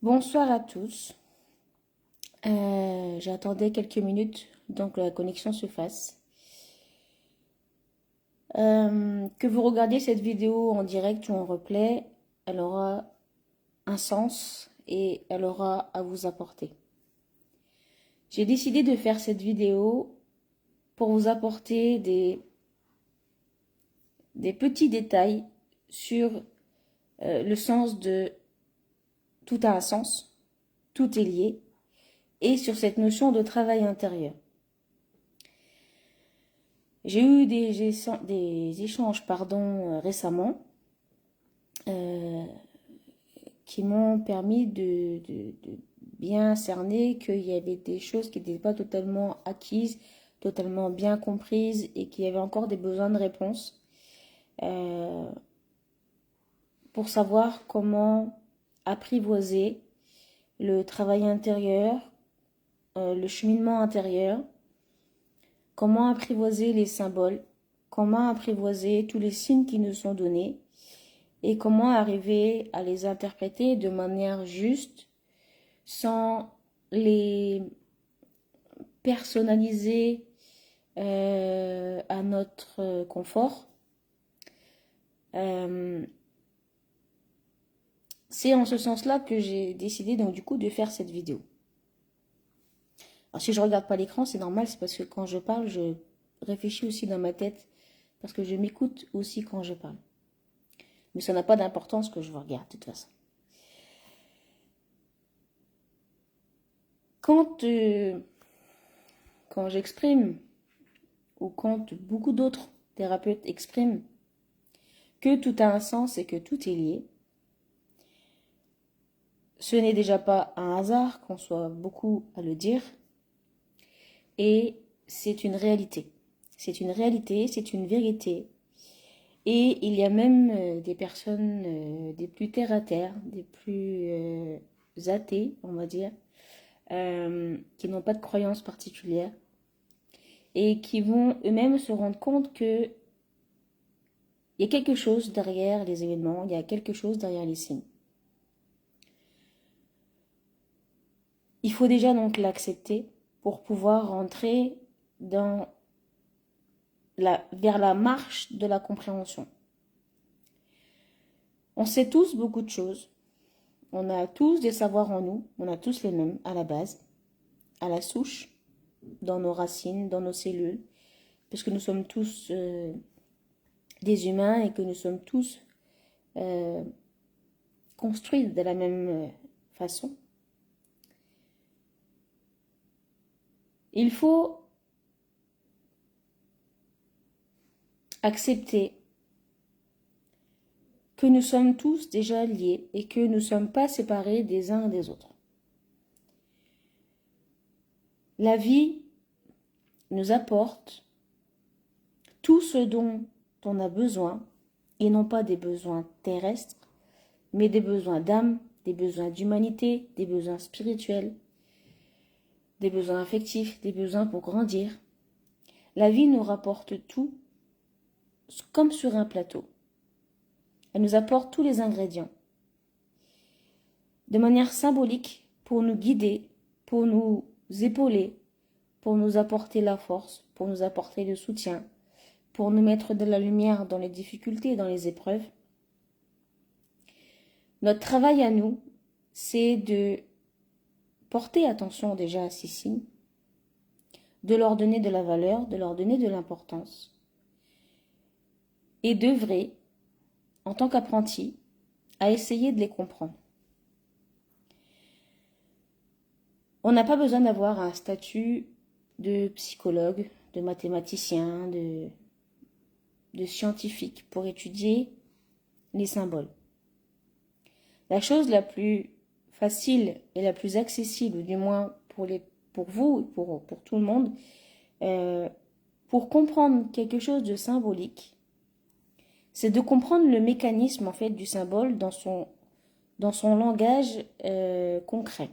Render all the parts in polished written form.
Bonsoir à tous. J'attendais quelques minutes donc que la connexion se fasse. Que vous regardiez cette vidéo en direct ou en replay, elle aura un sens et elle aura à vous apporter. J'ai décidé de faire cette vidéo pour vous apporter des petits détails sur le sens de tout a un sens, tout est lié, et sur cette notion de travail intérieur. J'ai eu des échanges récemment euh, qui m'ont permis de bien cerner qu'il y avait des choses qui n'étaient pas totalement acquises, totalement bien comprises et qu'il y avait encore des besoins de réponse euh, pour savoir comment apprivoiser le travail intérieur, le cheminement intérieur, comment apprivoiser les symboles, comment apprivoiser tous les signes qui nous sont donnés et comment arriver à les interpréter de manière juste sans les personnaliser à notre confort. C'est en ce sens-là que j'ai décidé donc du coup de faire cette vidéo. Alors si je regarde pas l'écran, c'est normal, c'est parce que quand je parle, je réfléchis aussi dans ma tête, parce que je m'écoute aussi quand je parle. Mais ça n'a pas d'importance que je vous regarde de toute façon. Quand, quand j'exprime, ou quand beaucoup d'autres thérapeutes expriment que tout a un sens et que tout est lié, ce n'est déjà pas un hasard qu'on soit beaucoup à le dire, et c'est une réalité. C'est une réalité, c'est une vérité. Et il y a même des personnes des plus terre à terre, des plus athées, on va dire, qui n'ont pas de croyance particulière et qui vont eux-mêmes se rendre compte que il y a quelque chose derrière les événements, il y a quelque chose derrière les signes. Il faut déjà donc l'accepter pour pouvoir rentrer dans vers la marche de la compréhension. On sait tous beaucoup de choses. On a tous des savoirs en nous. On a tous les mêmes à la base, à la souche, dans nos racines, dans nos cellules, puisque nous sommes tous des humains et que nous sommes tous construits de la même façon. Il faut accepter que nous sommes tous déjà liés et que nous ne sommes pas séparés des uns des autres. La vie nous apporte tout ce dont on a besoin, et non pas des besoins terrestres, mais des besoins d'âme, des besoins d'humanité, des besoins spirituels, des besoins affectifs, des besoins pour grandir. La vie nous rapporte tout comme sur un plateau. Elle nous apporte tous les ingrédients de manière symbolique pour nous guider, pour nous épauler, pour nous apporter la force, pour nous apporter le soutien, pour nous mettre de la lumière dans les difficultés et dans les épreuves. Notre travail à nous, c'est de porter attention déjà à ces signes, de leur donner de la valeur, de leur donner de l'importance et d'œuvrer en tant qu'apprenti à essayer de les comprendre. On n'a pas besoin d'avoir un statut de psychologue, de mathématicien, de scientifique pour étudier les symboles. La chose la plus facile et la plus accessible, du moins pour vous, pour tout le monde, pour comprendre quelque chose de symbolique, c'est de comprendre le mécanisme en fait du symbole dans son langage concret.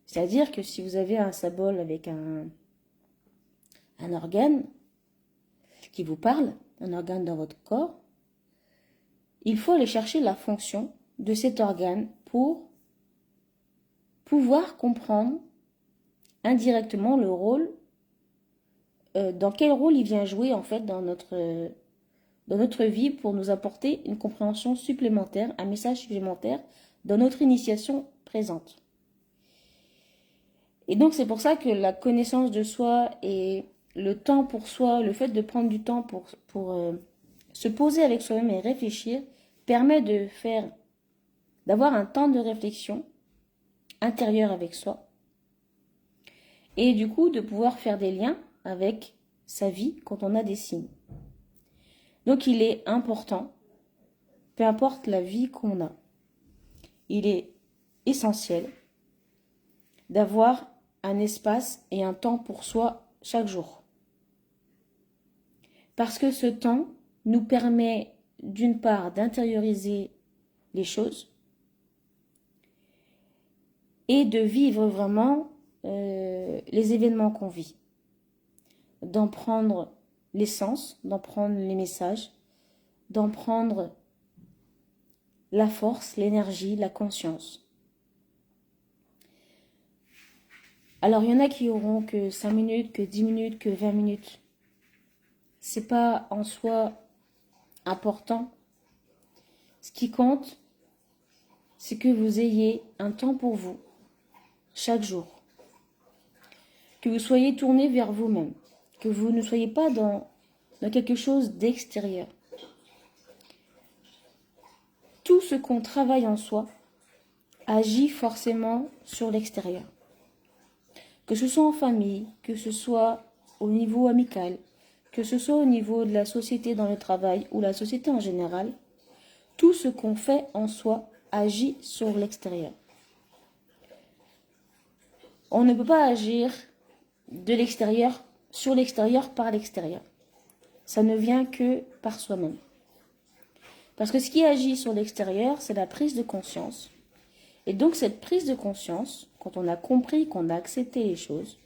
C'est-à-dire que si vous avez un symbole avec un organe qui vous parle, un organe dans votre corps, il faut aller chercher la fonction de cet organe pour pouvoir comprendre indirectement le rôle, dans quel rôle il vient jouer en fait dans notre vie pour nous apporter une compréhension supplémentaire, un message supplémentaire dans notre initiation présente. Et donc c'est pour ça que la connaissance de soi et le temps pour soi, le fait de prendre du temps pour se poser avec soi-même et réfléchir, permet d'avoir un temps de réflexion intérieur avec soi et du coup de pouvoir faire des liens avec sa vie quand on a des signes. Donc il est important, peu importe la vie qu'on a, il est essentiel d'avoir un espace et un temps pour soi chaque jour. Parce que ce temps nous permet d'une part d'intérioriser les choses et de vivre vraiment les événements qu'on vit, d'en prendre l'essence, d'en prendre les messages, d'en prendre la force, l'énergie, la conscience. Alors, il y en a qui auront que 5 minutes, que 10 minutes, que 20 minutes. C'est pas en soi important. Ce qui compte, c'est que vous ayez un temps pour vous, chaque jour. Que vous soyez tourné vers vous-même. Que vous ne soyez pas dans quelque chose d'extérieur. Tout ce qu'on travaille en soi agit forcément sur l'extérieur. Que ce soit en famille, que ce soit au niveau amical, que ce soit au niveau de la société dans le travail ou la société en général, tout ce qu'on fait en soi agit sur l'extérieur. On ne peut pas agir de l'extérieur, sur l'extérieur, par l'extérieur. Ça ne vient que par soi-même. Parce que ce qui agit sur l'extérieur, c'est la prise de conscience. Et donc cette prise de conscience, quand on a compris, qu'on a accepté les choses,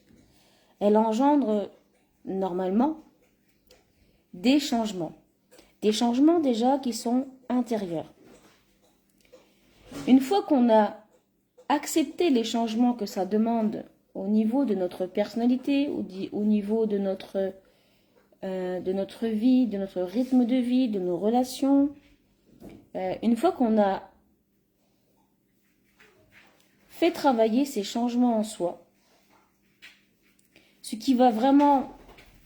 elle engendre normalement des changements. Des changements déjà qui sont intérieurs. Une fois qu'on a accepté les changements que ça demande au niveau de notre personnalité, au niveau de notre vie, de notre rythme de vie, de nos relations, une fois qu'on a fait travailler ces changements en soi, ce qui va vraiment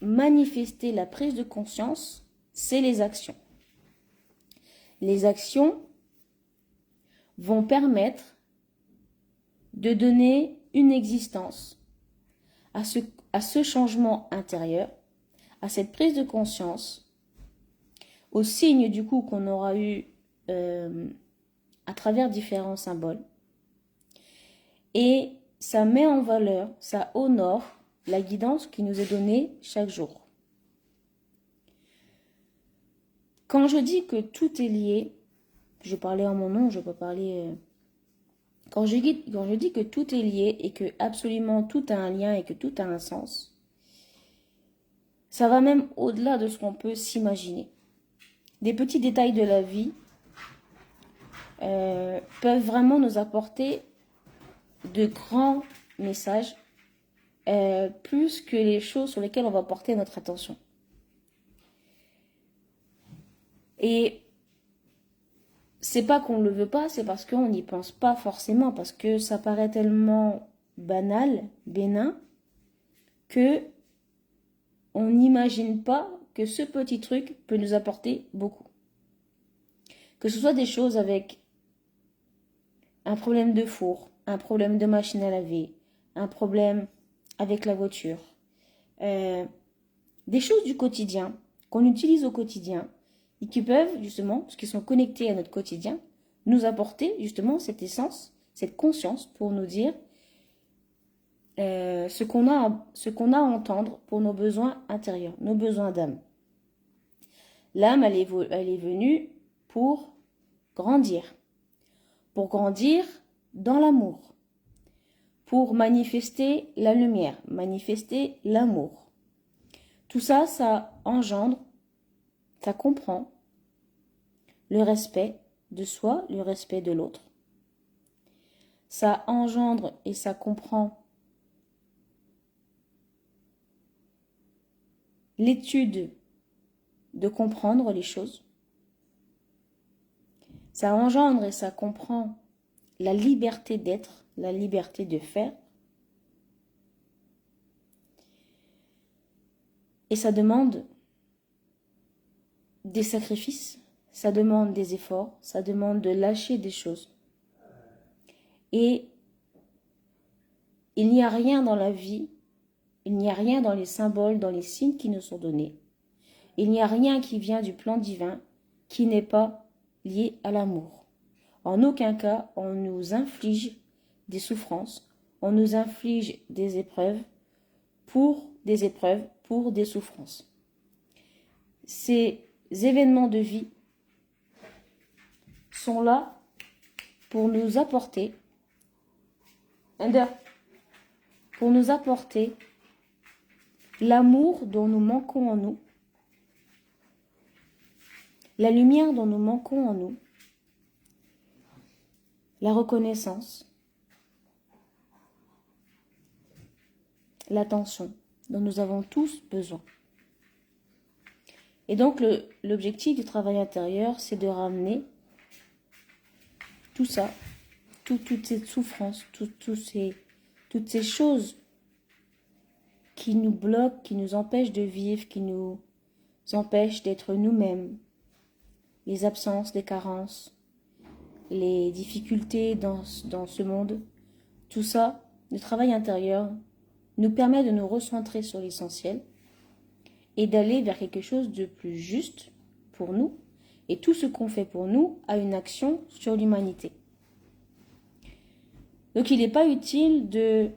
manifester la prise de conscience, c'est les actions. Les actions vont permettre de donner une existence à ce changement intérieur, à cette prise de conscience, aux signes du coup qu'on aura eu à travers différents symboles. Et ça met en valeur, ça honore la guidance qui nous est donnée chaque jour. Quand je dis que tout est lié, je parlais en mon nom, je peux parler... Quand je dis que tout est lié et que absolument tout a un lien et que tout a un sens, ça va même au-delà de ce qu'on peut s'imaginer. Des petits détails de la vie peuvent vraiment nous apporter de grands messages, plus que les choses sur lesquelles on va porter notre attention. Et c'est pas qu'on ne le veut pas, c'est parce qu'on n'y pense pas forcément, parce que ça paraît tellement banal, bénin, que on n'imagine pas que ce petit truc peut nous apporter beaucoup. Que ce soit des choses avec un problème de four, un problème de machine à laver, un problème avec la voiture, des choses du quotidien qu'on utilise au quotidien et qui peuvent justement, parce qu'ils sont connectés à notre quotidien, nous apporter justement cette essence, cette conscience pour nous dire ce qu'on a à entendre pour nos besoins intérieurs, nos besoins d'âme. L'âme, elle est venue pour grandir dans l'amour, pour manifester la lumière, manifester l'amour. Tout ça, ça engendre, ça comprend le respect de soi, le respect de l'autre. ça engendre et ça comprend l'étude de comprendre les choses. Ça engendre et ça comprend la liberté d'être, la liberté de faire. Et ça demande des sacrifices, ça demande des efforts, ça demande de lâcher des choses. Et il n'y a rien dans la vie, il n'y a rien dans les symboles, dans les signes qui nous sont donnés. Il n'y a rien qui vient du plan divin qui n'est pas lié à l'amour. En aucun cas, on nous inflige des souffrances, on nous inflige des épreuves pour des souffrances. Ces événements de vie sont là pour nous apporter l'amour dont nous manquons en nous, la lumière dont nous manquons en nous, la reconnaissance, l'attention dont nous avons tous besoin. Et donc l'objectif du travail intérieur, c'est de ramener tout ça, toutes ces souffrances, toutes ces choses qui nous bloquent, qui nous empêchent de vivre, qui nous empêchent d'être nous-mêmes, les absences, les carences, les difficultés dans ce monde, tout ça, le travail intérieur nous permet de nous recentrer sur l'essentiel et d'aller vers quelque chose de plus juste pour nous. Et tout ce qu'on fait pour nous a une action sur l'humanité. Donc il n'est pas utile de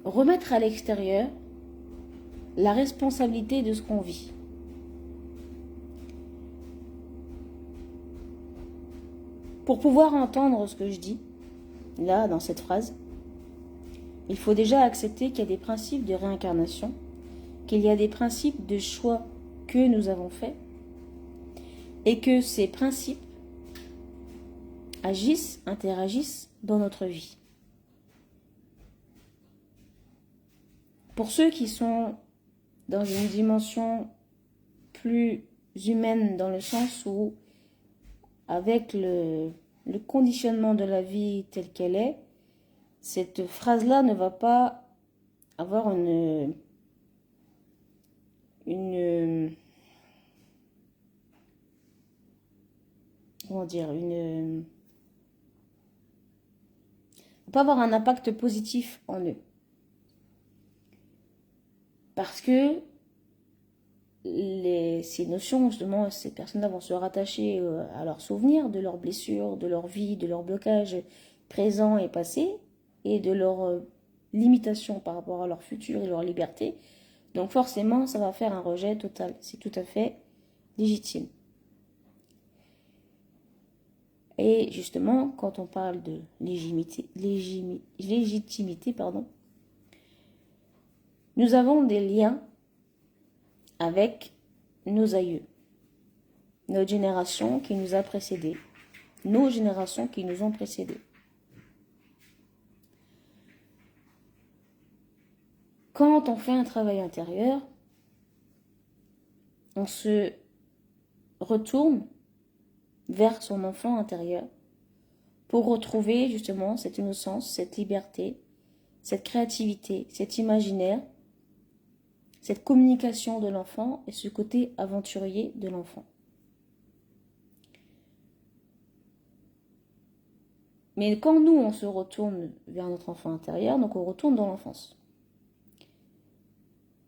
remettre à l'extérieur la responsabilité de ce qu'on vit. Pour pouvoir entendre ce que je dis, là, dans cette phrase, il faut déjà accepter qu'il y a des principes de réincarnation, qu'il y a des principes de choix que nous avons faits, et que ces principes agissent, interagissent dans notre vie. Pour ceux qui sont dans une dimension plus humaine, dans le sens où, avec le conditionnement de la vie telle qu'elle est, cette phrase-là ne va pas avoir comment dire, pas avoir un impact positif en eux. Parce que ces notions, justement, ces personnes-là vont se rattacher à leurs souvenirs, de leurs blessures, de leur vie, de leurs blocages présents et passés, et de leurs limitations par rapport à leur futur et leur liberté. Donc forcément, ça va faire un rejet total. C'est tout à fait légitime. Et justement, quand on parle de légitimité, nous avons des liens avec nos aïeux, notre génération qui nous a précédés, nos générations qui nous ont précédés. Quand on fait un travail intérieur, on se retourne vers son enfant intérieur pour retrouver justement cette innocence, cette liberté, cette créativité, cet imaginaire, cette communication de l'enfant et ce côté aventurier de l'enfant. Mais quand nous, on se retourne vers notre enfant intérieur, donc on retourne dans l'enfance,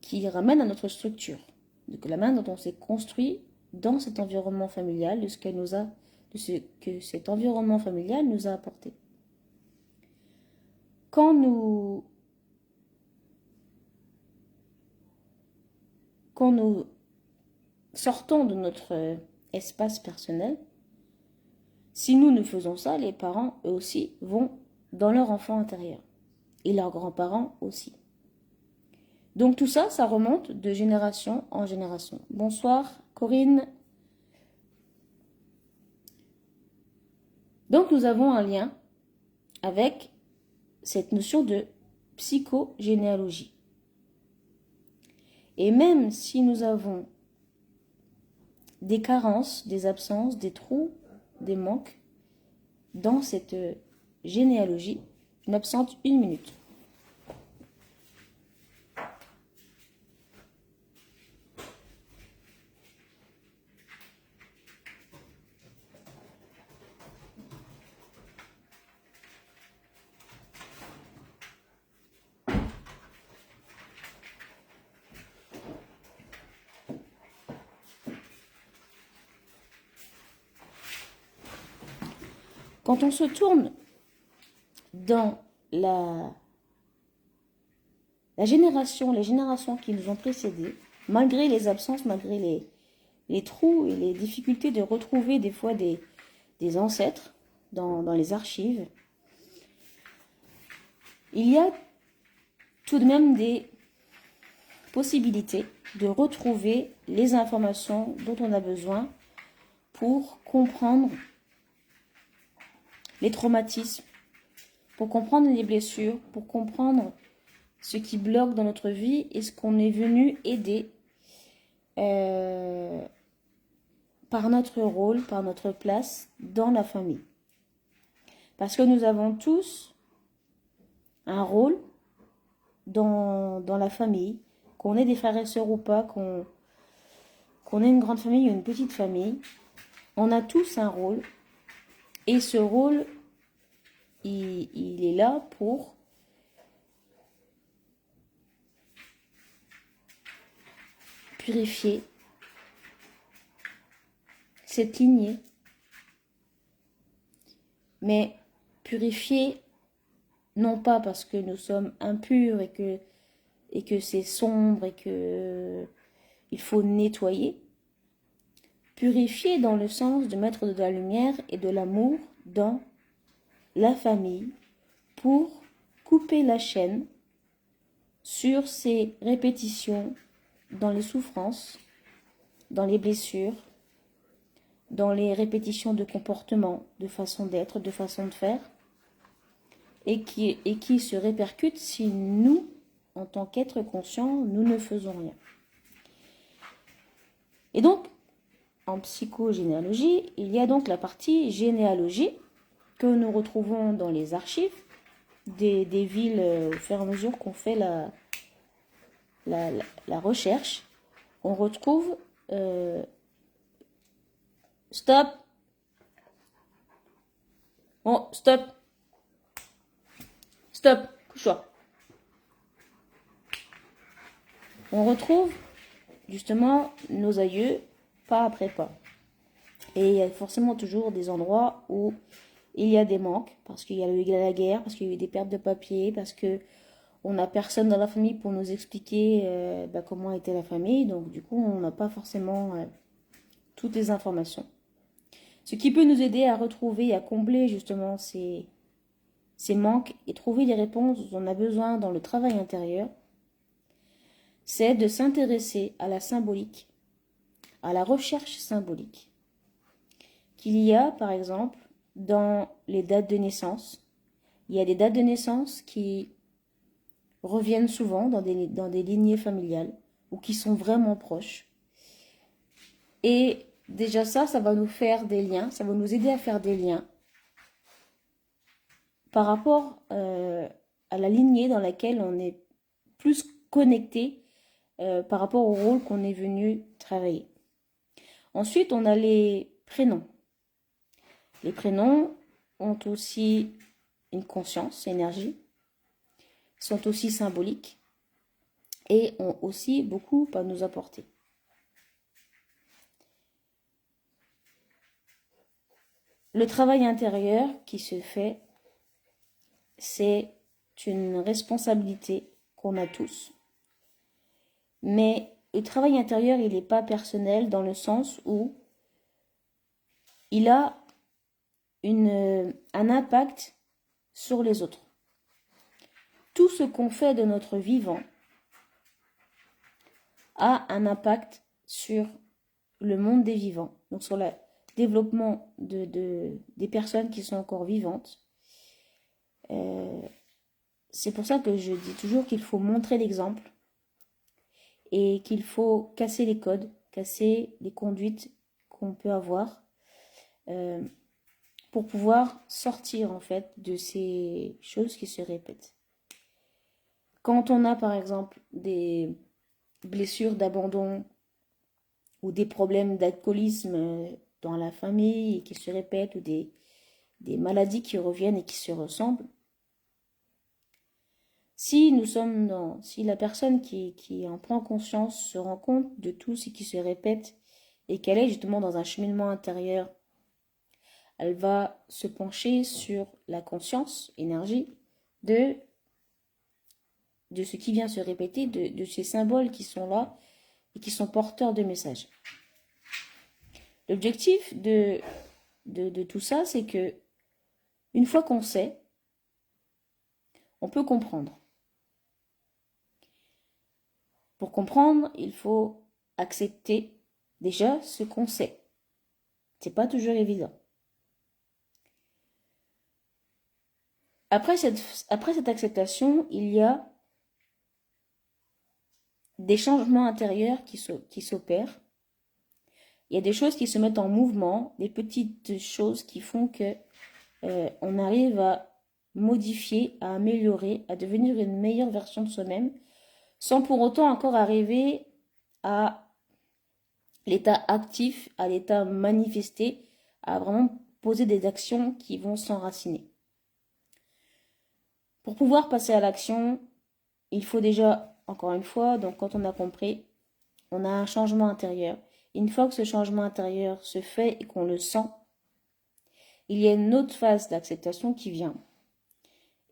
qui ramène à notre structure, donc la manière dont on s'est construit dans cet environnement familial, de ce que cet environnement familial nous a apporté. Quand nous sortons de notre espace personnel, si nous faisons ça, les parents, eux aussi, vont dans leur enfant intérieur. Et leurs grands-parents aussi. Donc tout ça, ça remonte de génération en génération. Bonsoir, Corinne. Donc, nous avons un lien avec cette notion de psychogénéalogie. Et même si nous avons des carences, des absences, des trous, des manques dans cette généalogie, je m'absente 1 minute. Quand on se tourne dans les générations qui nous ont précédés, malgré les absences, malgré les trous et les difficultés de retrouver des fois des ancêtres dans les archives, il y a tout de même des possibilités de retrouver les informations dont on a besoin pour comprendre les traumatismes, pour comprendre les blessures, pour comprendre ce qui bloque dans notre vie et ce qu'on est venu aider par notre rôle, par notre place dans la famille. Parce que nous avons tous un rôle dans la famille, qu'on ait des frères et sœurs ou pas, qu'on ait une grande famille ou une petite famille, on a tous un rôle. Et ce rôle, il est là pour purifier cette lignée. Mais purifier, non pas parce que nous sommes impurs et que c'est sombre et que il faut nettoyer. Purifier dans le sens de mettre de la lumière et de l'amour dans la famille pour couper la chaîne sur ces répétitions dans les souffrances, dans les blessures, dans les répétitions de comportement, de façon d'être, de façon de faire, et qui se répercutent si nous, en tant qu'êtres conscients, nous ne faisons rien. Et donc, en psychogénéalogie, il y a donc la partie généalogie que nous retrouvons dans les archives des villes au fur et à mesure qu'on fait la recherche. On retrouve... Stop. Bon, stop. Stop. Couche-toi. On retrouve justement nos aïeux pas après pas. Et il y a forcément toujours des endroits où il y a des manques, parce qu'il y a eu la guerre, parce qu'il y a eu des pertes de papier, parce que on n'a personne dans la famille pour nous expliquer comment était la famille. Donc du coup, on n'a pas forcément toutes les informations. Ce qui peut nous aider à retrouver, à combler justement ces manques et trouver les réponses dont on a besoin dans le travail intérieur, c'est de s'intéresser à la symbolique, à la recherche symbolique qu'il y a par exemple dans les dates de naissance. Il y a des dates de naissance qui reviennent souvent dans des lignées familiales ou qui sont vraiment proches. Et déjà ça va nous faire des liens, ça va nous aider à faire des liens par rapport à la lignée dans laquelle on est plus connecté par rapport au rôle qu'on est venu travailler. Ensuite, on a les prénoms. Les prénoms ont aussi une conscience, énergie, sont aussi symboliques et ont aussi beaucoup à nous apporter. Le travail intérieur qui se fait, c'est une responsabilité qu'on a tous. Mais le travail intérieur, il n'est pas personnel dans le sens où il a un impact sur les autres. Tout ce qu'on fait de notre vivant a un impact sur le monde des vivants, donc sur le développement des personnes qui sont encore vivantes. C'est pour ça que je dis toujours qu'il faut montrer l'exemple et qu'il faut casser les codes, casser les conduites qu'on peut avoir pour pouvoir sortir en fait de ces choses qui se répètent. Quand on a par exemple des blessures d'abandon ou des problèmes d'alcoolisme dans la famille et qui se répètent, ou des maladies qui reviennent et qui se ressemblent, si la personne qui en prend conscience se rend compte de tout ce qui se répète et qu'elle est justement dans un cheminement intérieur, elle va se pencher sur la conscience, énergie, de ce qui vient se répéter, de ces symboles qui sont là et qui sont porteurs de messages. L'objectif de tout ça, c'est que une fois qu'on sait, on peut comprendre. Pour comprendre, il faut accepter déjà ce qu'on sait. C'est pas toujours évident. Après cette acceptation, il y a des changements intérieurs qui s'opèrent. Il y a des choses qui se mettent en mouvement, des petites choses qui font que on arrive à modifier, à améliorer, à devenir une meilleure version de soi-même, sans pour autant encore arriver à l'état actif, à l'état manifesté, à vraiment poser des actions qui vont s'enraciner. Pour pouvoir passer à l'action, il faut déjà, encore une fois, donc quand on a compris, on a un changement intérieur. Une fois que ce changement intérieur se fait et qu'on le sent, il y a une autre phase d'acceptation qui vient.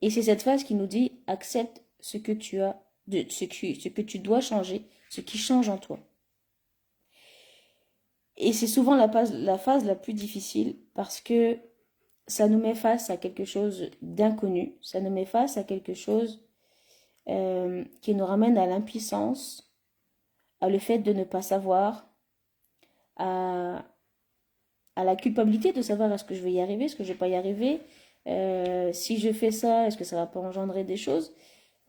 Et c'est cette phase qui nous dit accepte ce que tu as, ce que tu dois changer, ce qui change en toi. Et c'est souvent la phase la plus difficile parce que ça nous met face à quelque chose d'inconnu, ça nous met face à quelque chose qui nous ramène à l'impuissance, à le fait de ne pas savoir, à la culpabilité de savoir est-ce que je vais y arriver, est-ce que je ne vais pas y arriver, si je fais ça, est-ce que ça ne va pas engendrer des choses.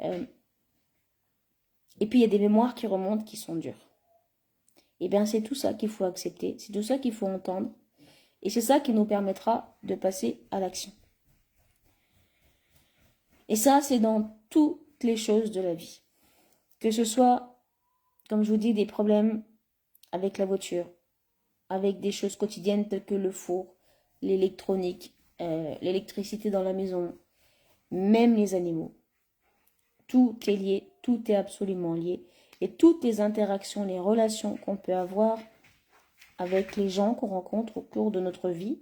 Et puis il y a des mémoires qui remontent qui sont dures. Et bien c'est tout ça qu'il faut accepter, c'est tout ça qu'il faut entendre. Et c'est ça qui nous permettra de passer à l'action. Et ça, c'est dans toutes les choses de la vie. Que ce soit, comme je vous dis, des problèmes avec la voiture, avec des choses quotidiennes telles que le four, l'électronique, l'électricité dans la maison, même les animaux. Tout est lié, tout est absolument lié. Et toutes les interactions, les relations qu'on peut avoir avec les gens qu'on rencontre au cours de notre vie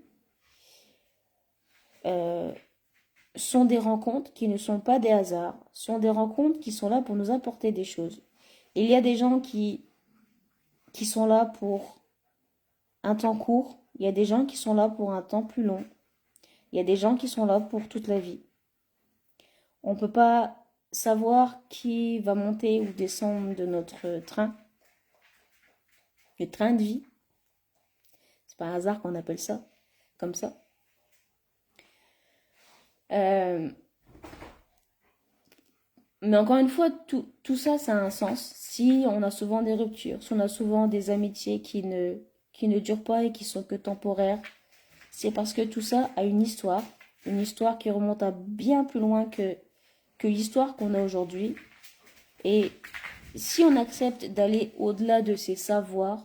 sont des rencontres qui ne sont pas des hasards, sont des rencontres qui sont là pour nous apporter des choses. Il y a des gens qui sont là pour un temps court, il y a des gens qui sont là pour un temps plus long, il y a des gens qui sont là pour toute la vie. On ne peut pas savoir qui va monter ou descendre de notre train, le train de vie. C'est pas un hasard qu'on appelle ça comme ça. Mais encore une fois, tout ça, ça a un sens. Si on a souvent des ruptures, si on a souvent des amitiés qui ne durent pas et qui sont que temporaires, c'est parce que tout ça a une histoire qui remonte à bien plus loin que l'histoire qu'on a aujourd'hui. Et si on accepte d'aller au-delà de ces savoirs,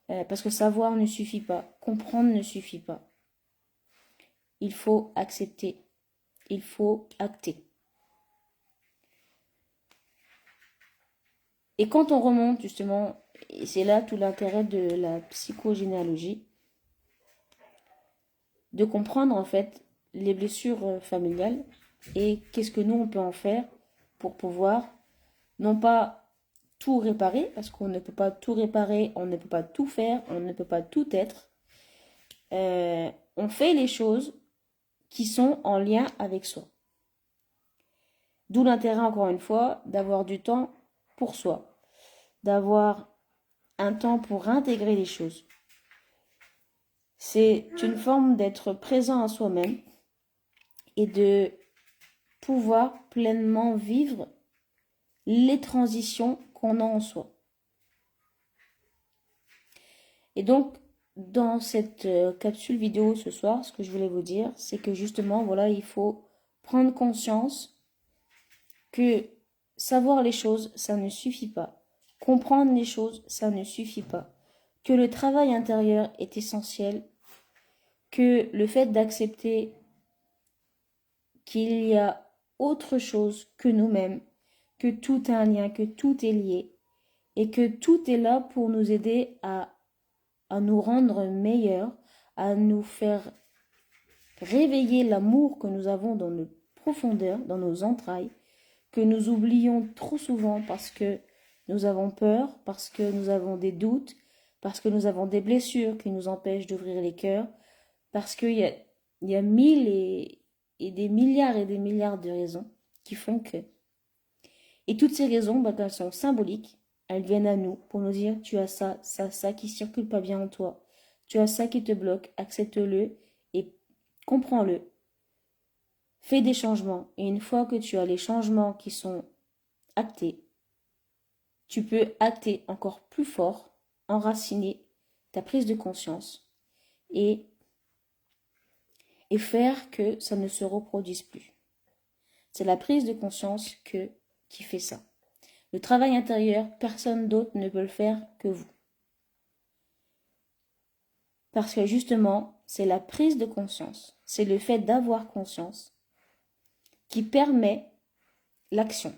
parce que savoir ne suffit pas, comprendre ne suffit pas, il faut accepter, il faut acter. Et quand on remonte justement, et c'est là tout l'intérêt de la psychogénéalogie, de comprendre en fait les blessures familiales et qu'est-ce que nous on peut en faire pour pouvoir non pas tout réparer, parce qu'on ne peut pas tout réparer, on ne peut pas tout faire, on ne peut pas tout être. On fait les choses qui sont en lien avec soi. D'où l'intérêt, encore une fois, d'avoir du temps pour soi, d'avoir un temps pour intégrer les choses. C'est une forme d'être présent à soi-même et de pouvoir pleinement vivre les transitions qu'on a en soi. Et donc, dans cette capsule vidéo ce soir, ce que je voulais vous dire, c'est que justement, voilà, il faut prendre conscience que savoir les choses, ça ne suffit pas. Comprendre les choses, ça ne suffit pas. Que le travail intérieur est essentiel, que le fait d'accepter qu'il y a autre chose que nous-mêmes, que tout a un lien, que tout est lié, et que tout est là pour nous aider à nous rendre meilleurs, à nous faire réveiller l'amour que nous avons dans nos profondeurs, dans nos entrailles, que nous oublions trop souvent parce que nous avons peur, parce que nous avons des doutes, parce que nous avons des blessures qui nous empêchent d'ouvrir les cœurs, parce qu'il y a mille et des milliards de raisons qui font que. Et toutes ces raisons, elles sont symboliques. Elles viennent à nous pour nous dire, tu as ça, ça, ça qui circule pas bien en toi. Tu as ça qui te bloque, accepte-le et comprends-le. Fais des changements. Et une fois que tu as les changements qui sont actés, tu peux acter encore plus fort, enraciner ta prise de conscience et faire que ça ne se reproduise plus. C'est la prise de conscience qui fait ça. Le travail intérieur, personne d'autre ne peut le faire que vous. Parce que justement, c'est la prise de conscience, c'est le fait d'avoir conscience qui permet l'action.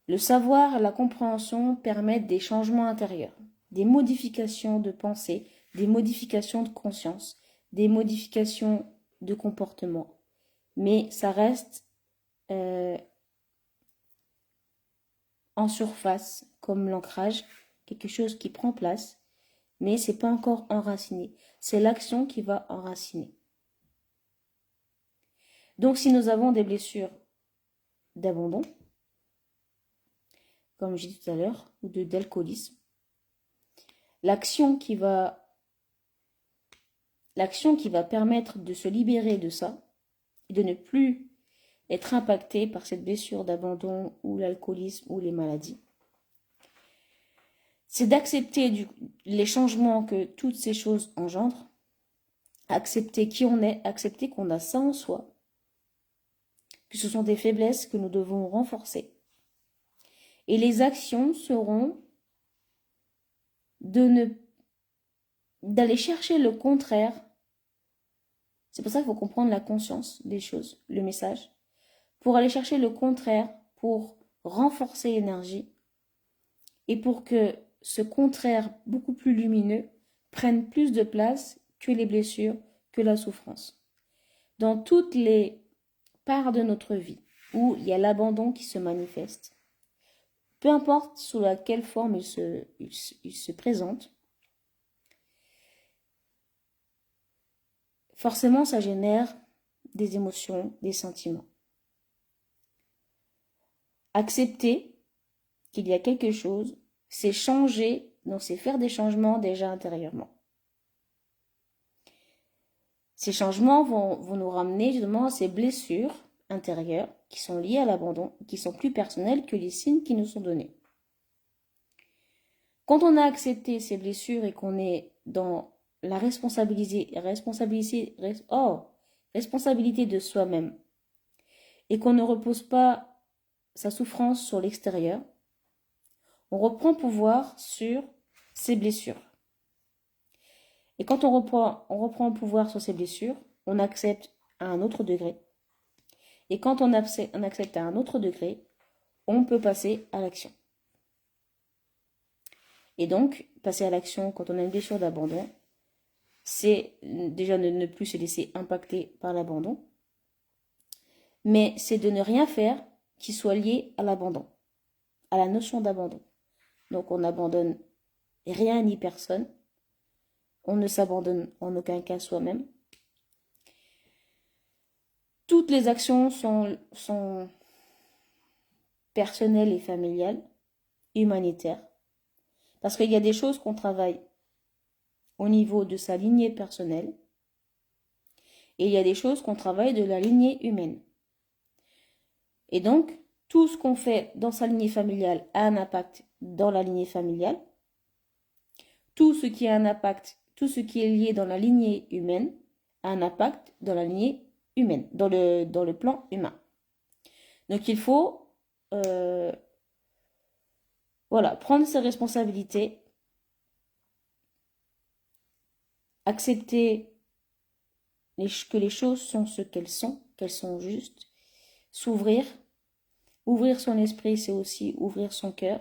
Le savoir et la compréhension permettent des changements intérieurs, des modifications de pensée, des modifications de conscience, des modifications de comportement. Mais ça reste en surface, comme l'ancrage, quelque chose qui prend place, mais c'est pas encore enraciné. C'est l'action qui va enraciner. Donc si nous avons des blessures d'abandon, comme j'ai dit tout à l'heure, ou d'alcoolisme, l'action qui va permettre de se libérer de ça et de ne plus être impacté par cette blessure d'abandon ou l'alcoolisme ou les maladies, c'est d'accepter les changements que toutes ces choses engendrent, accepter qui on est, accepter qu'on a ça en soi, que ce sont des faiblesses que nous devons renforcer. Et les actions seront d'aller chercher le contraire. C'est pour ça qu'il faut comprendre la conscience des choses, le message. Pour aller chercher le contraire, pour renforcer l'énergie et pour que ce contraire beaucoup plus lumineux prenne plus de place que les blessures, que la souffrance. Dans toutes les parts de notre vie où il y a l'abandon qui se manifeste, peu importe sous laquelle forme il se présente, forcément ça génère des émotions, des sentiments. Accepter qu'il y a quelque chose, c'est changer, donc c'est faire des changements déjà intérieurement. Ces changements vont nous ramener justement à ces blessures intérieures qui sont liées à l'abandon, qui sont plus personnelles que les signes qui nous sont donnés. Quand on a accepté ces blessures et qu'on est dans la responsabilité de soi-même et qu'on ne repose pas sa souffrance sur l'extérieur, on reprend pouvoir sur ses blessures. Et quand on reprend pouvoir sur ses blessures, on accepte à un autre degré. Et quand on accepte à un autre degré, on peut passer à l'action. Et donc, passer à l'action quand on a une blessure d'abandon, c'est déjà ne plus se laisser impacter par l'abandon, mais c'est de ne rien faire qui soit lié à l'abandon, à la notion d'abandon. Donc on n'abandonne rien ni personne, on ne s'abandonne en aucun cas soi-même. Toutes les actions sont personnelles et familiales, humanitaire. Parce qu'il y a des choses qu'on travaille au niveau de sa lignée personnelle et il y a des choses qu'on travaille de la lignée humaine. Et donc, tout ce qu'on fait dans sa lignée familiale a un impact dans la lignée familiale. Tout ce qui a un impact, tout ce qui est lié dans la lignée humaine a un impact dans la lignée humaine, dans le plan humain. Donc il faut voilà, prendre ses responsabilités, accepter que les choses sont ce qu'elles sont justes, s'ouvrir. Ouvrir son esprit, c'est aussi ouvrir son cœur.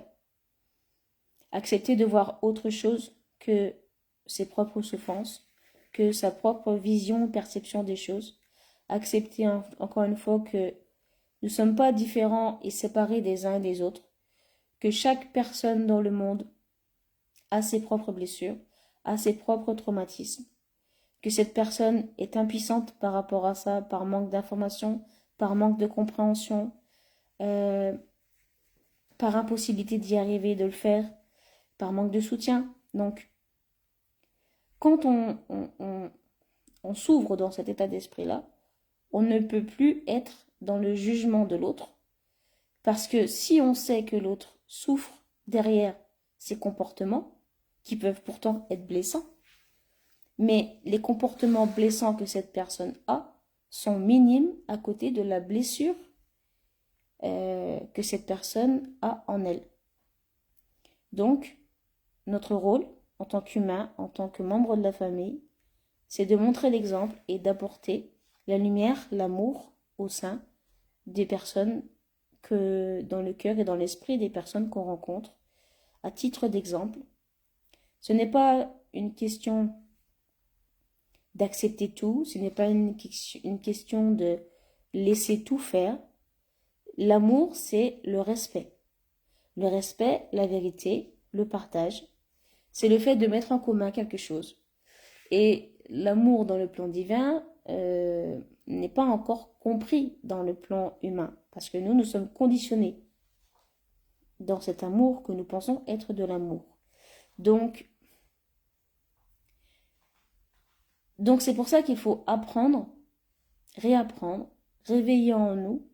Accepter de voir autre chose que ses propres souffrances, que sa propre vision, perception des choses. Accepter encore une fois que nous ne sommes pas différents et séparés des uns et des autres, que chaque personne dans le monde a ses propres blessures, a ses propres traumatismes, que cette personne est impuissante par rapport à ça, par manque d'information, par manque de compréhension, par impossibilité d'y arriver, de le faire, par manque de soutien. Donc, quand on s'ouvre dans cet état d'esprit-là, on ne peut plus être dans le jugement de l'autre, parce que si on sait que l'autre souffre derrière ses comportements, qui peuvent pourtant être blessants, mais les comportements blessants que cette personne a sont minimes à côté de la blessure que cette personne a en elle. Donc, notre rôle en tant qu'humain, en tant que membre de la famille, c'est de montrer l'exemple et d'apporter la lumière, l'amour au sein des personnes que dans le cœur et dans l'esprit des personnes qu'on rencontre. À titre d'exemple, ce n'est pas une question d'accepter tout, ce n'est pas une question de laisser tout faire. L'amour, c'est le respect. Le respect, la vérité, le partage, c'est le fait de mettre en commun quelque chose. Et l'amour dans le plan divin n'est pas encore compris dans le plan humain, parce que nous sommes conditionnés dans cet amour que nous pensons être de l'amour. Donc c'est pour ça qu'il faut apprendre, réapprendre, réveiller en nous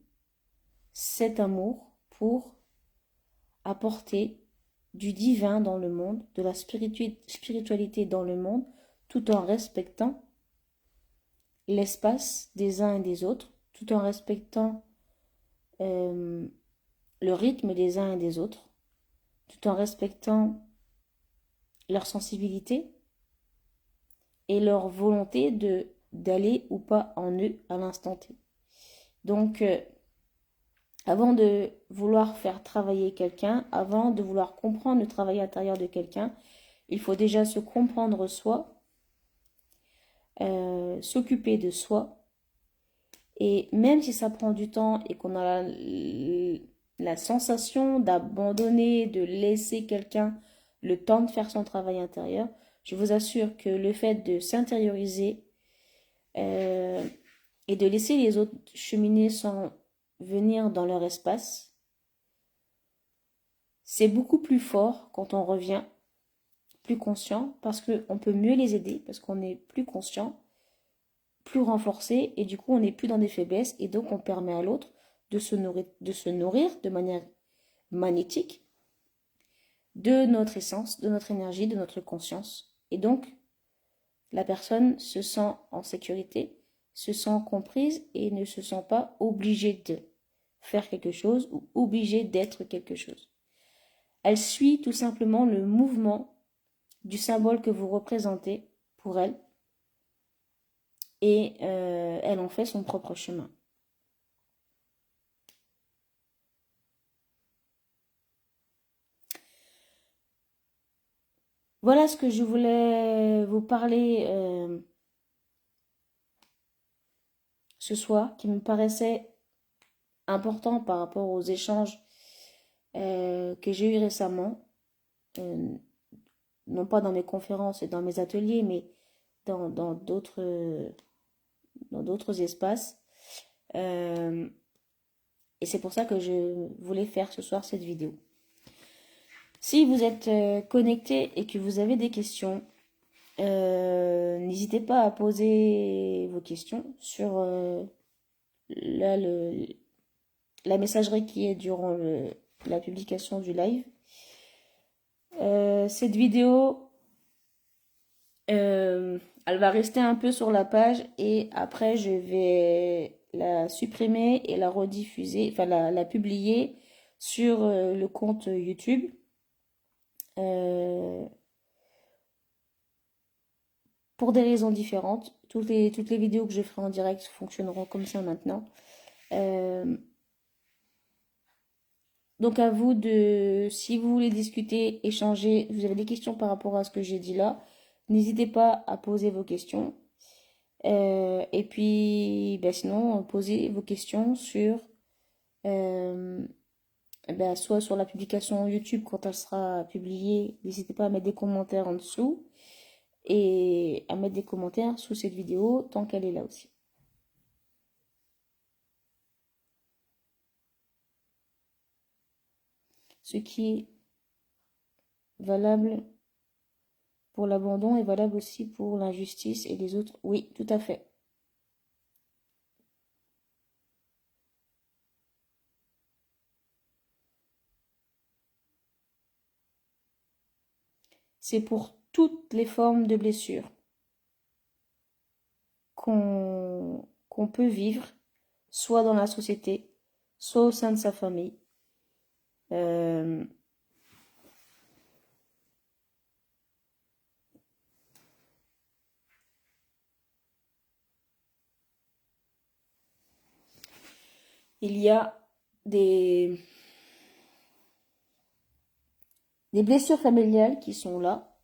cet amour pour apporter du divin dans le monde, de la spiritualité dans le monde, tout en respectant l'espace des uns et des autres, tout en respectant le rythme des uns et des autres, tout en respectant leur sensibilité et leur volonté d'aller ou pas en eux à l'instant T. Donc, avant de vouloir faire travailler quelqu'un, avant de vouloir comprendre le travail intérieur de quelqu'un, il faut déjà se comprendre soi, s'occuper de soi. Et même si ça prend du temps et qu'on a la sensation d'abandonner, de laisser quelqu'un le temps de faire son travail intérieur, je vous assure que le fait de s'intérioriser et de laisser les autres cheminer sans venir dans leur espace, c'est beaucoup plus fort quand on revient plus conscient, parce qu'on peut mieux les aider, parce qu'on est plus conscient, plus renforcé, et du coup on n'est plus dans des faiblesses, et donc on permet à l'autre de se nourrir de manière magnétique de notre essence, de notre énergie, de notre conscience. Et donc la personne se sent en sécurité, se sent comprise et ne se sent pas obligée de faire quelque chose ou obligée d'être quelque chose. Elle suit tout simplement le mouvement du symbole que vous représentez pour elle, et elle en fait son propre chemin. Voilà ce que je voulais vous parler ce soir, qui me paraissait important par rapport aux échanges que j'ai eus récemment, non pas dans mes conférences et dans mes ateliers, mais dans d'autres espaces. Et c'est pour ça que je voulais faire ce soir cette vidéo. Si vous êtes connecté et que vous avez des questions, n'hésitez pas à poser vos questions sur là, la messagerie qui est durant la publication du live. Cette vidéo, elle va rester un peu sur la page et après je vais la supprimer et la rediffuser, enfin la publier sur le compte YouTube. Euh, pour des raisons différentes. Toutes les vidéos que je ferai en direct fonctionneront comme ça maintenant. Euh, donc à vous de, si vous voulez discuter, échanger, vous avez des questions par rapport à ce que j'ai dit là, n'hésitez pas à poser vos questions. Et puis, ben sinon, posez vos questions sur, euh, ben, soit sur la publication YouTube quand elle sera publiée, n'hésitez pas à mettre des commentaires en dessous et à mettre des commentaires sous cette vidéo tant qu'elle est là aussi. Ce qui est valable pour l'abandon est valable aussi pour l'injustice et les autres. Oui, tout à fait. C'est pour toutes les formes de blessures qu'on peut vivre, soit dans la société, soit au sein de sa famille. Euh, il y a des, des blessures familiales qui sont là,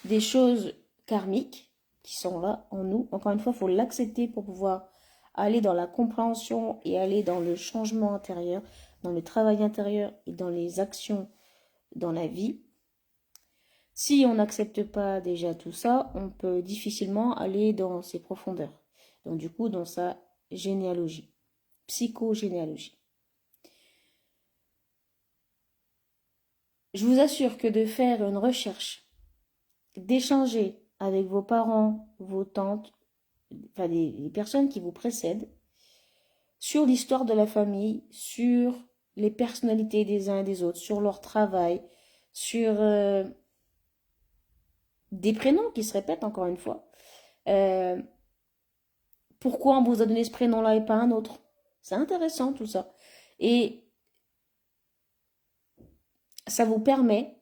des choses karmiques qui sont là en nous. Encore une fois, il faut l'accepter pour pouvoir aller dans la compréhension et aller dans le changement intérieur, dans le travail intérieur et dans les actions dans la vie. Si on n'accepte pas déjà tout ça, on peut difficilement aller dans ses profondeurs. Donc du coup, dans sa généalogie, psychogénéalogie. Je vous assure que de faire une recherche, d'échanger avec vos parents, vos tantes, enfin les personnes qui vous précèdent, sur l'histoire de la famille, sur les personnalités des uns et des autres, sur leur travail, sur des prénoms qui se répètent encore une fois. Euh, Pourquoi on vous a donné ce prénom-là et pas un autre? C'est intéressant tout ça. Et ça vous permet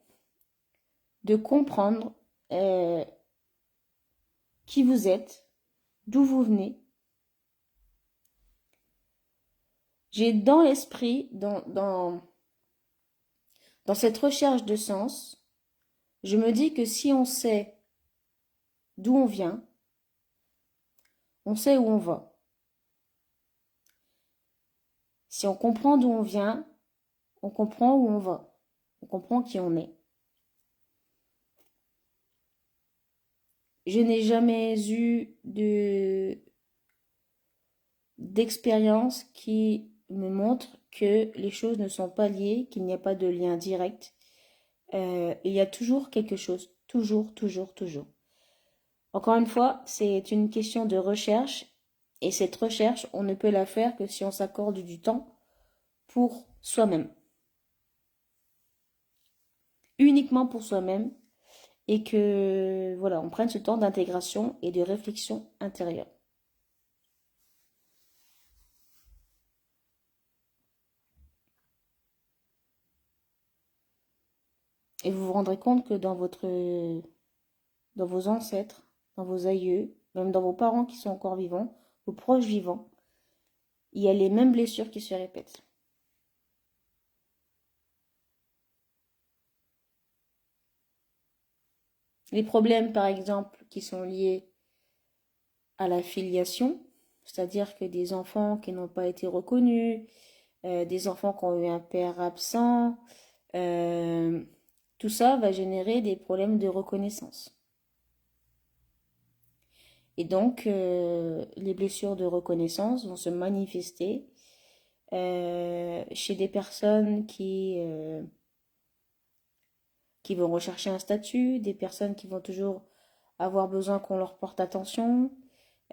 de comprendre euh, qui vous êtes, d'où vous venez. J'ai dans l'esprit, dans cette recherche de sens, je me dis que si on sait d'où on vient, on sait où on va. Si on comprend d'où on vient, on comprend où on va. On comprend qui on est. Je n'ai jamais eu d'expérience qui me montre que les choses ne sont pas liées, qu'il n'y a pas de lien direct. Il y a toujours quelque chose. Toujours, toujours, toujours. Encore une fois, c'est une question de recherche. Et cette recherche, on ne peut la faire que si on s'accorde du temps pour soi-même. Uniquement pour soi-même. Et que, voilà, on prenne ce temps d'intégration et de réflexion intérieure. Et vous vous rendrez compte que dans vos ancêtres, dans vos aïeux, même dans vos parents qui sont encore vivants, vos proches vivants, il y a les mêmes blessures qui se répètent. Les problèmes, par exemple, qui sont liés à la filiation, c'est-à-dire que des enfants qui n'ont pas été reconnus, des enfants qui ont eu un père absent, euh, tout ça va générer des problèmes de reconnaissance. Et donc, les blessures de reconnaissance vont se manifester chez des personnes qui qui vont rechercher un statut, des personnes qui vont toujours avoir besoin qu'on leur porte attention,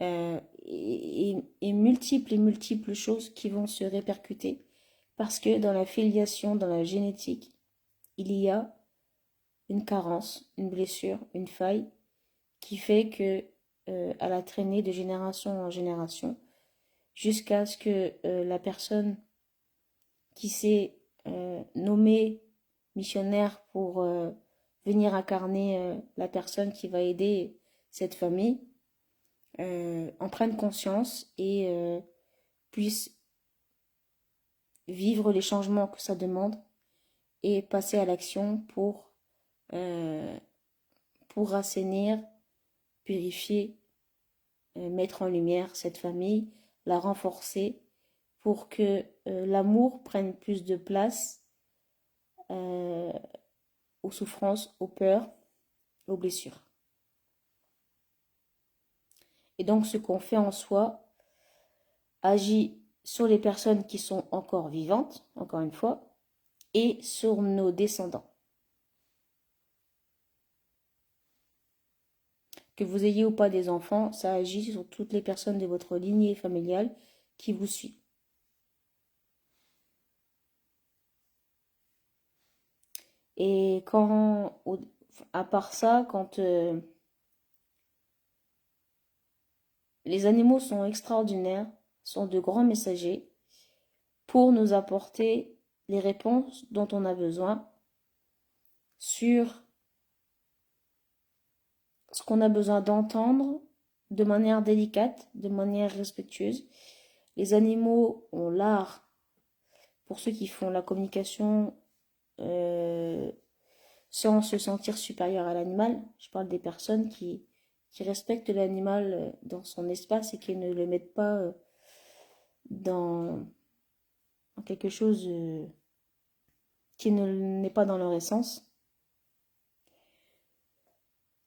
et multiples choses qui vont se répercuter parce que dans la filiation, dans la génétique, il y a une carence, une blessure, une faille qui fait que à la traînée de génération en génération, jusqu'à ce que la personne qui s'est nommée missionnaire pour venir incarner la personne qui va aider cette famille, en prenne conscience et puisse vivre les changements que ça demande et passer à l'action pour assainir, purifier, mettre en lumière cette famille, la renforcer pour que l'amour prenne plus de place aux souffrances, aux peurs, aux blessures. Et donc ce qu'on fait en soi agit sur les personnes qui sont encore vivantes, encore une fois, et sur nos descendants. Que vous ayez ou pas des enfants, ça agit sur toutes les personnes de votre lignée familiale qui vous suivent. Et à part ça, quand les animaux sont extraordinaires, sont de grands messagers pour nous apporter les réponses dont on a besoin sur ce qu'on a besoin d'entendre de manière délicate, de manière respectueuse. Les animaux ont l'art, pour ceux qui font la communication sans se sentir supérieur à l'animal. Je parle des personnes qui respectent l'animal dans son espace et qui ne le mettent pas dans quelque chose qui n'est pas dans leur essence.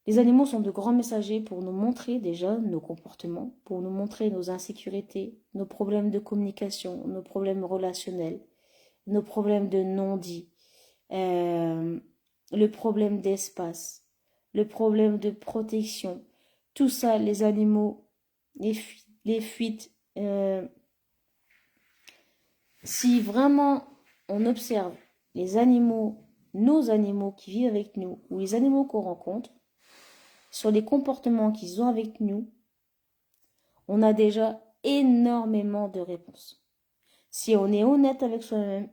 Les animaux sont de grands messagers pour nous montrer déjà nos comportements, pour nous montrer nos insécurités, nos problèmes de communication, nos problèmes relationnels, nos problèmes de non-dit, le problème d'espace, le problème de protection. Tout ça, les animaux, les fuites. Si vraiment on observe les animaux, nos animaux qui vivent avec nous, ou les animaux qu'on rencontre, sur les comportements qu'ils ont avec nous, on a déjà énormément de réponses. Si on est honnête avec soi-même,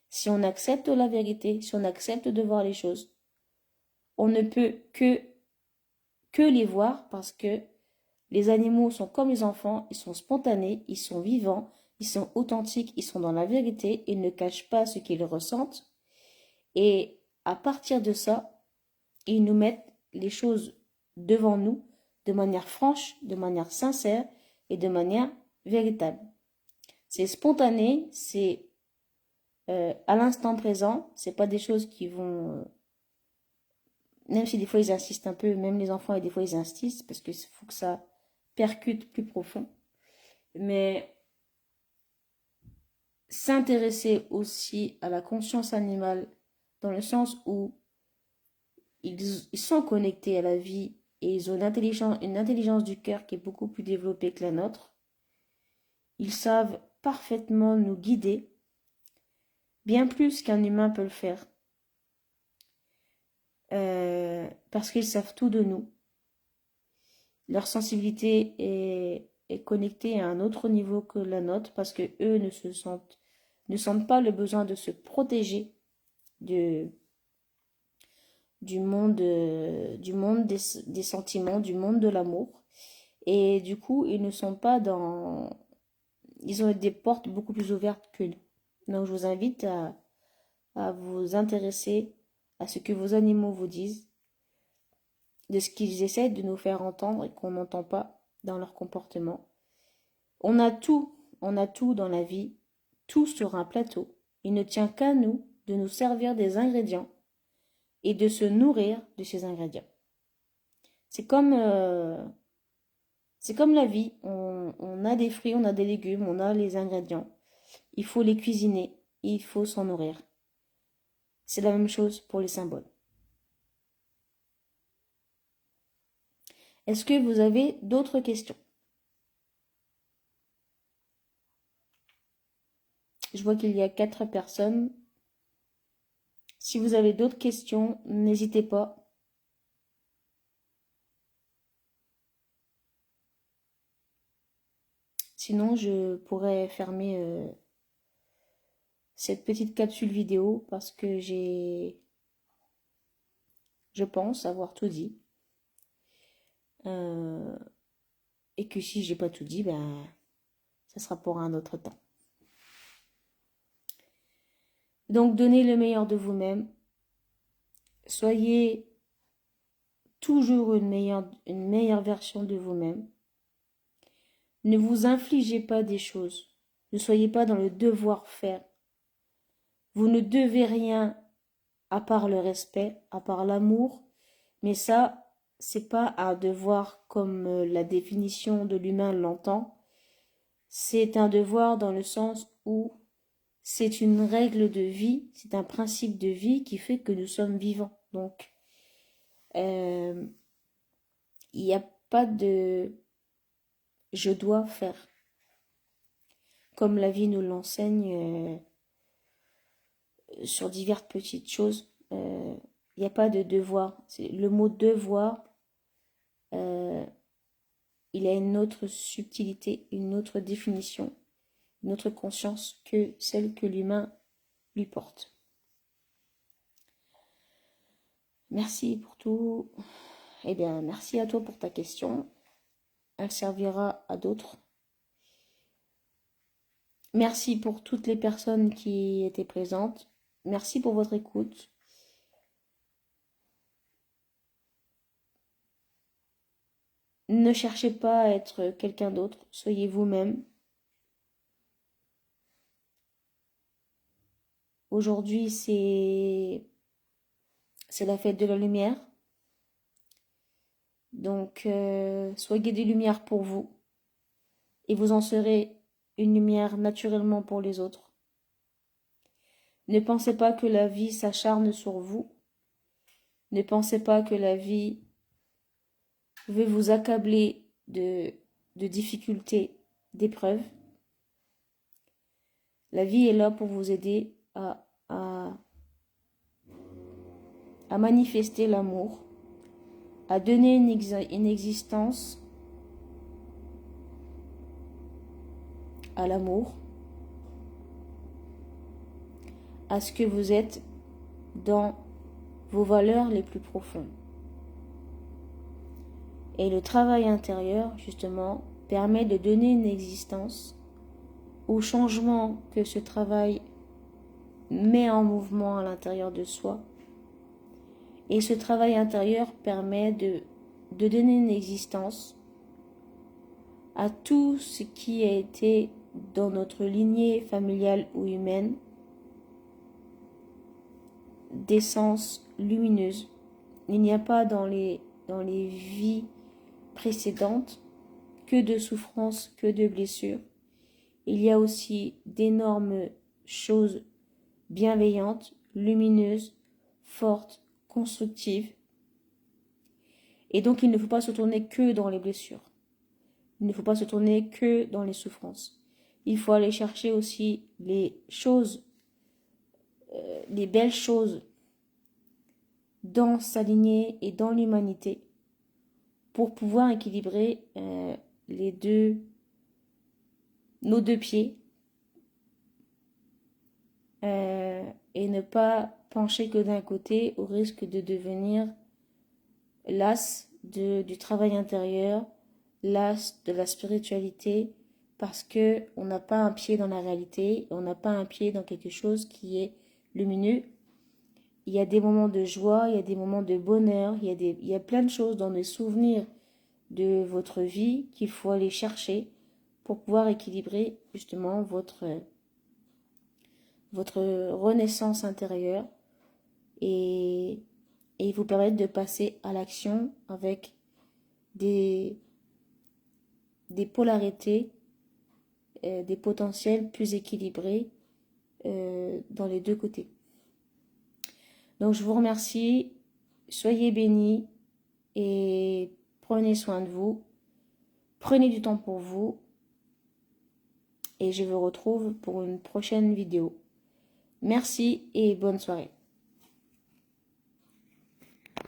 si on accepte la vérité, si on accepte de voir les choses, on ne peut que les voir parce que les animaux sont comme les enfants, ils sont spontanés, ils sont vivants, ils sont authentiques, ils sont dans la vérité, ils ne cachent pas ce qu'ils ressentent. Et à partir de ça, ils nous mettent les choses devant nous de manière franche, de manière sincère et de manière véritable. C'est spontané, c'est à l'instant présent, c'est pas des choses qui vont... même si des fois ils insistent un peu, même les enfants, et des fois ils insistent parce qu'il faut que ça percute plus profond. Mais s'intéresser aussi à la conscience animale dans le sens où ils sont connectés à la vie et ils ont une intelligence du cœur qui est beaucoup plus développée que la nôtre. Ils savent parfaitement nous guider, bien plus qu'un humain peut le faire. Parce qu'ils savent tout de nous. Leur sensibilité est connectée à un autre niveau que la nôtre parce que eux ne sentent pas le besoin de se protéger du monde des sentiments, du monde de l'amour. Et du coup, ils ne sont pas dans... Ils ont des portes beaucoup plus ouvertes que nous. Donc, je vous invite à vous intéresser à ce que vos animaux vous disent, de ce qu'ils essaient de nous faire entendre et qu'on n'entend pas dans leur comportement. On a tout dans la vie, tout sur un plateau. Il ne tient qu'à nous de nous servir des ingrédients et de se nourrir de ces ingrédients. C'est comme la vie. On a des fruits, on a des légumes, on a les ingrédients. Il faut les cuisiner, il faut s'en nourrir. C'est la même chose pour les symboles. Est-ce que vous avez d'autres questions? Je vois qu'il y a 4 personnes. Si vous avez d'autres questions, n'hésitez pas. Sinon, je pourrais fermer cette petite capsule vidéo parce que je pense avoir tout dit. Et que si j'ai pas tout dit, ben, ça sera pour un autre temps. Donc, donnez le meilleur de vous-même. Soyez toujours une meilleure version de vous-même. Ne vous infligez pas des choses. Ne soyez pas dans le devoir faire. Vous ne devez rien à part le respect, à part l'amour. Mais ça, c'est pas un devoir comme la définition de l'humain l'entend. C'est un devoir dans le sens où c'est une règle de vie, c'est un principe de vie qui fait que nous sommes vivants. Donc, il n'y a pas de je dois faire. Comme la vie nous l'enseigne sur diverses petites choses, il n'y a pas de devoir. Le mot devoir, il a une autre subtilité, une autre définition, une autre conscience que celle que l'humain lui porte. Merci pour tout. Eh bien, merci à toi pour ta question. Elle servira à d'autres. Merci pour toutes les personnes qui étaient présentes. Merci pour votre écoute. Ne cherchez pas à être quelqu'un d'autre. Soyez vous-même. Aujourd'hui, c'est la fête de la lumière. Donc, soyez des lumières pour vous. Et vous en serez une lumière naturellement pour les autres. Ne pensez pas que la vie s'acharne sur vous. Ne pensez pas que la vie veut vous accabler de difficultés, d'épreuves. La vie est là pour vous aider à manifester l'amour, à donner une existence à l'amour, à ce que vous êtes dans vos valeurs les plus profondes. Et le travail intérieur, justement, permet de donner une existence au changement que ce travail met en mouvement à l'intérieur de soi. Et ce travail intérieur permet de donner une existence à tout ce qui a été dans notre lignée familiale ou humaine d'essence lumineuse. Il n'y a pas dans les vies précédentes que de souffrances, que de blessures. Il y a aussi d'énormes choses bienveillantes, lumineuses, fortes, constructives. Et donc il ne faut pas se tourner que dans les blessures. Il ne faut pas se tourner que dans les souffrances. Il faut aller chercher aussi les choses, les belles choses dans sa lignée et dans l'humanité pour pouvoir équilibrer nos deux pieds et ne pas pencher que d'un côté au risque de devenir las du travail intérieur, las de la spiritualité, parce que on n'a pas un pied dans la réalité, on n'a pas un pied dans quelque chose qui est lumineux. Il y a des moments de joie, il y a des moments de bonheur, il y a plein de choses dans les souvenirs de votre vie qu'il faut aller chercher pour pouvoir équilibrer justement votre renaissance intérieure et vous permettre de passer à l'action avec des polarités, des potentiels plus équilibrés dans les deux côtés. Donc je vous remercie, soyez bénis et Prenez soin de vous. Prenez du temps pour vous. Et je vous retrouve pour une prochaine vidéo. Merci et bonne soirée.